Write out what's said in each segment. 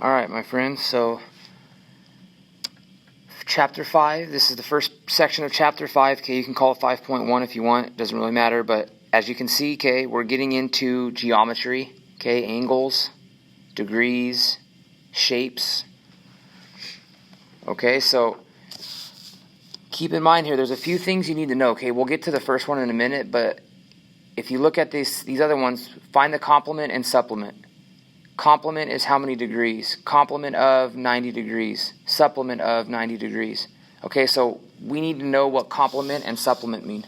Alright, my friends, so chapter 5, this is the first section of chapter 5. Okay, you can call it 5.1 if you want, it doesn't really matter, but as you can see, okay, we're getting into geometry, okay, angles, degrees, shapes. Okay, so keep in mind here, there's a few things you need to know. Okay, we'll get to the first one in a minute, but if you look at these other ones, find the complement and supplement. Complement is how many degrees? Complement of 90 degrees. Supplement of 90 degrees. Okay, so we need to know what complement and supplement mean.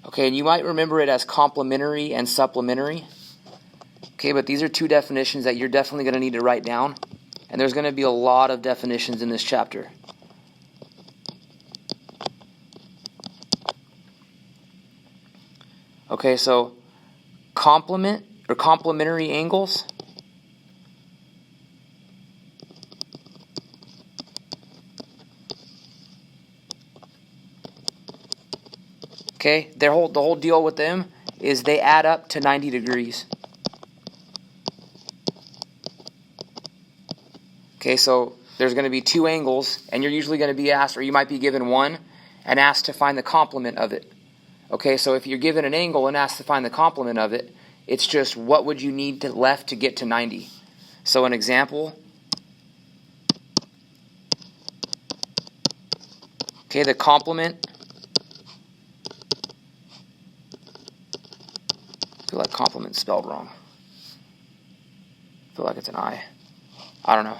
Okay, and you might remember it as complementary and supplementary. Okay, but these are two definitions that you're definitely going to need to write down. And there's going to be a lot of definitions in this chapter. Okay, so complement or complementary angles. Okay, the whole deal with them is they add up to 90 degrees. Okay, so there's going to be two angles, and you're usually going to be asked, or you might be given one, and asked to find the complement of it. Okay, so if you're given an angle and asked to find the complement of it, it's just what would you need left to get to 90. So an example. Okay, the complement. I feel like complement's spelled wrong. I feel like it's an I. I don't know.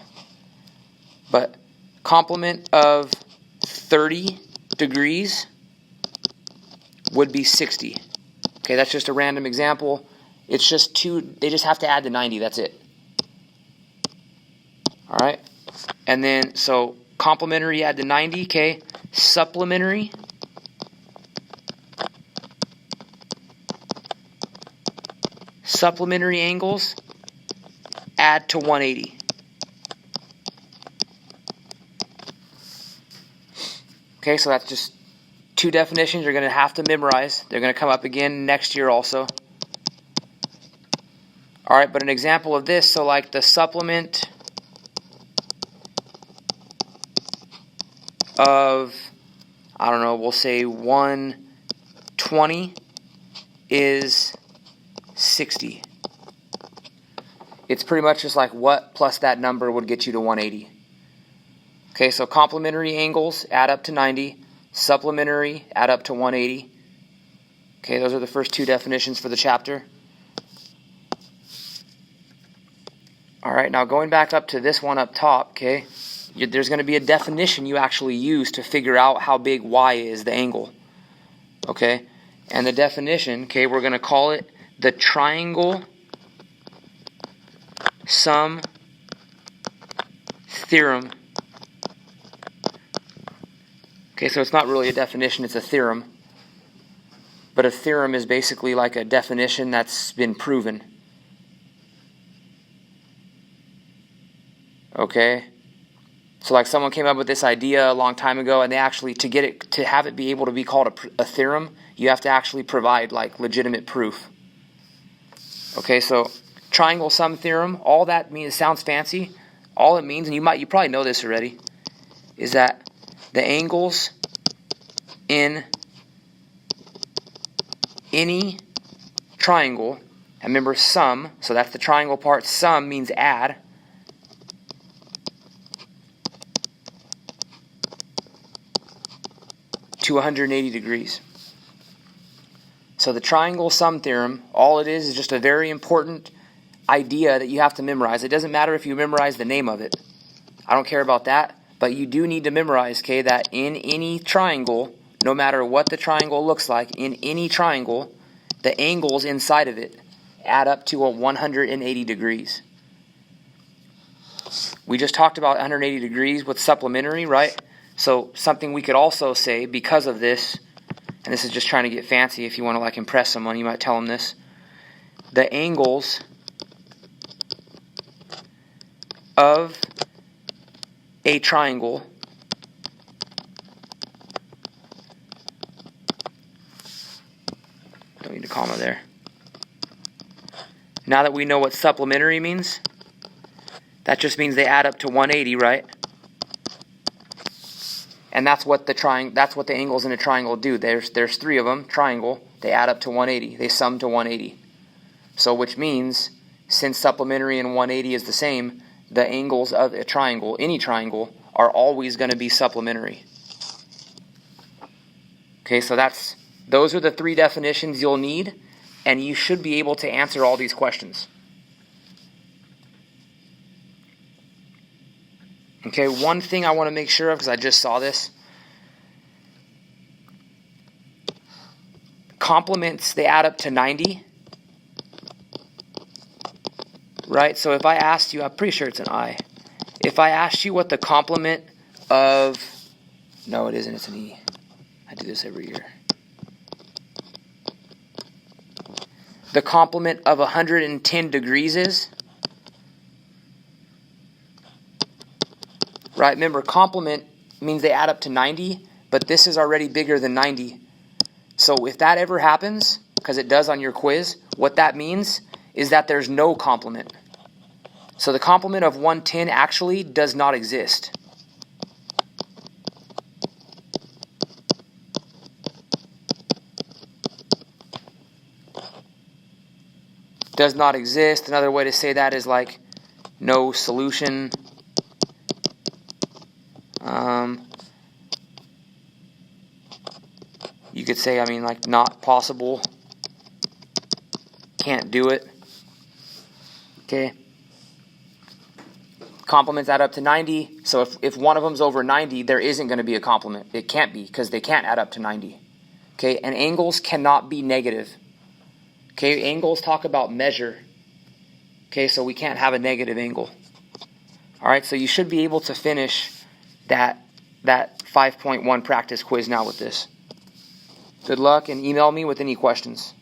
But complement of 30 degrees would be 60. Okay, that's just a random example. It's just two, they just have to add to 90, that's it. Alright? And then, so, complementary add to 90, okay? Supplementary. Supplementary angles add to 180. Okay, so that's just two definitions you're going to have to memorize. They're going to come up again next year also. Alright, but an example of this, so like the supplement of, I don't know, we'll say 120 is 60. It's pretty much just like what plus that number would get you to 180. Okay, so complementary angles add up to 90. Supplementary add up to 180. Okay, those are the first two definitions for the chapter. Alright, now going back up to this one up top, okay, there's going to be a definition you actually use to figure out how big y is, the angle. Okay, and the definition, okay, we're going to call it the triangle sum theorem. Okay, so it's not really a definition, it's a theorem. But a theorem is basically like a definition that's been proven. Okay? So like someone came up with this idea a long time ago, and they actually, to have it be able to be called a theorem, you have to actually provide like legitimate proof. Okay, so triangle sum theorem, all that means, it sounds fancy. All it means, and you probably know this already, is that the angles in any triangle, and remember sum, so that's the triangle part, sum means add, to 180 degrees. So the triangle sum theorem, all it is just a very important idea that you have to memorize. It doesn't matter if you memorize the name of it. I don't care about that, but you do need to memorize, okay, that in any triangle, no matter what the triangle looks like, in any triangle, the angles inside of it add up to 180 degrees. We just talked about 180 degrees with supplementary, right? So something we could also say because of this, and this is just trying to get fancy, if you want to like impress someone, you might tell them this. The angles of a triangle don't need a comma there. Now that we know what supplementary means, That just means they add up to 180, right? And that's what the angles in a triangle do. There's three of them, triangle. They add up to 180. They sum to 180. So which means, since supplementary and 180 is the same, the angles of a triangle, any triangle, are always going to be supplementary. Okay, so those are the three definitions you'll need, and you should be able to answer all these questions. Okay, one thing I want to make sure of, because I just saw this. Complements, they add up to 90. Right? So if I asked you, I'm pretty sure it's an I. If I asked you what the complement of... No, it isn't. It's an E. I do this every year. The complement of 110 degrees is... Right? Remember, complement means they add up to 90, but this is already bigger than 90. So if that ever happens, because it does on your quiz, what that means is that there's no complement. So the complement of 110 actually does not exist. Does not exist. Another way to say that is like no solution. You could say, like not possible. Can't do it. Okay. Complements add up to 90. So if one of them's over 90, there isn't going to be a complement. It can't be, because they can't add up to 90. Okay. And angles cannot be negative. Okay. Angles talk about measure. Okay. So we can't have a negative angle. All right. So you should be able to finish that 5.1 practice quiz now with this. Good luck, and email me with any questions.